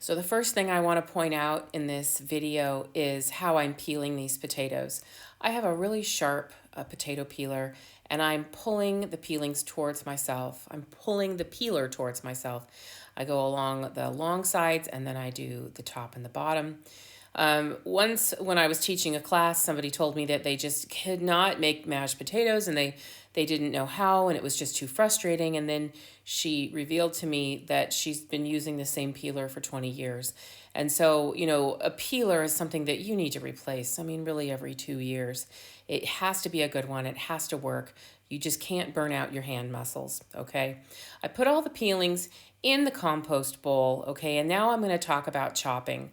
So the first thing I want to point out in this video is how I'm peeling these potatoes. I have a really sharp potato peeler and I'm pulling the peelings towards myself. I'm pulling the peeler towards myself. I go along the long sides and then I do the top and the bottom. Once when I was teaching a class, somebody told me that they just could not make mashed potatoes and they didn't know how and it was just too frustrating. And then she revealed to me that she's been using the same peeler for 20 years. And so, a peeler is something that you need to replace. I mean, really every 2 years. It has to be a good one. It has to work. You just can't burn out your hand muscles, okay? I put all the peelings in the compost bowl, okay? And now I'm going to talk about chopping.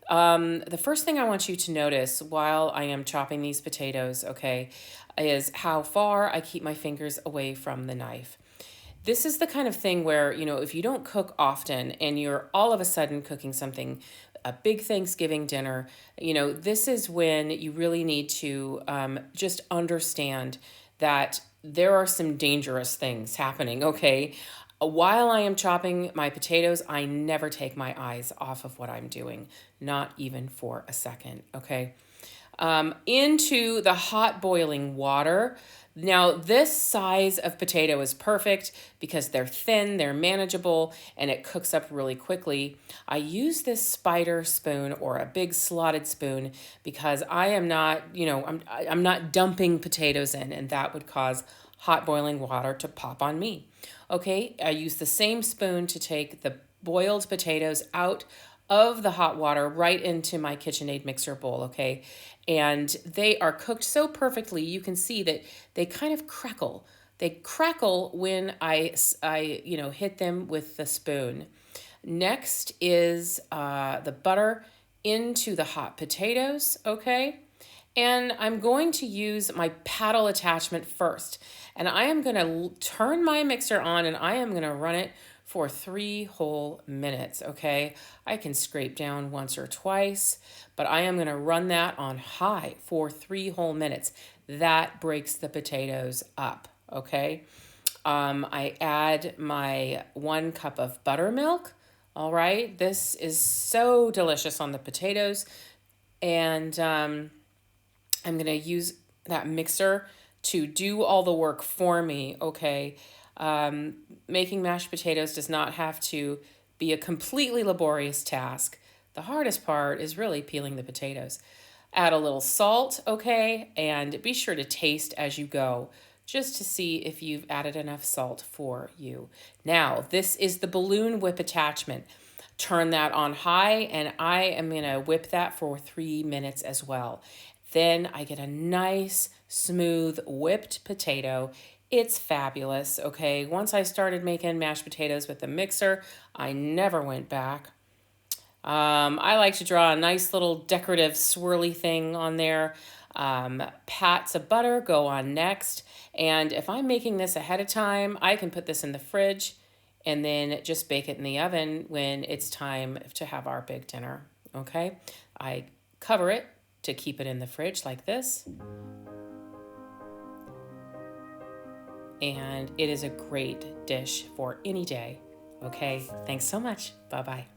The first thing I want you to notice while I am chopping these potatoes, okay, is how far I keep my fingers away from the knife. This is the kind of thing where, if you don't cook often and you're all of a sudden cooking something, a big Thanksgiving dinner, this is when you really need to just understand that there are some dangerous things happening, okay? While I am chopping my potatoes, I never take my eyes off of what I'm doing, not even for a second, okay? Into the hot boiling water. Now, this size of potato is perfect because they're thin, they're manageable, and it cooks up really quickly. I use this spider spoon or a big slotted spoon because I am not, I'm not dumping potatoes in, and that would cause hot boiling water to pop on me. Okay, I use the same spoon to take the boiled potatoes out of the hot water right into my KitchenAid mixer bowl, okay? And they are cooked so perfectly, you can see that they kind of crackle. They crackle when I hit them with the spoon. Next is the butter into the hot potatoes, okay? And I'm going to use my paddle attachment first. And I am going to turn my mixer on and I am going to run it for 3 whole minutes, okay? I can scrape down once or twice, but I am going to run that on high for 3 whole minutes. That breaks the potatoes up, okay? I add my 1 cup of buttermilk, all right? This is so delicious on the potatoes. And I'm going to use that mixer to do all the work for me, okay? Making mashed potatoes does not have to be a completely laborious task. The hardest part is really peeling the potatoes. Add a little salt, okay? And be sure to taste as you go just to see if you've added enough salt for you. Now, this is the balloon whip attachment. Turn that on high and I am going to whip that for 3 minutes as well. Then I get a nice, smooth, whipped potato. It's fabulous, okay? Once I started making mashed potatoes with the mixer, I never went back. I like to draw a nice little decorative swirly thing on there. Pats of butter go on next. And if I'm making this ahead of time, I can put this in the fridge and then just bake it in the oven when it's time to have our big dinner, okay? I cover it to keep it in the fridge like this. And it is a great dish for any day, okay? Thanks so much. Bye-bye.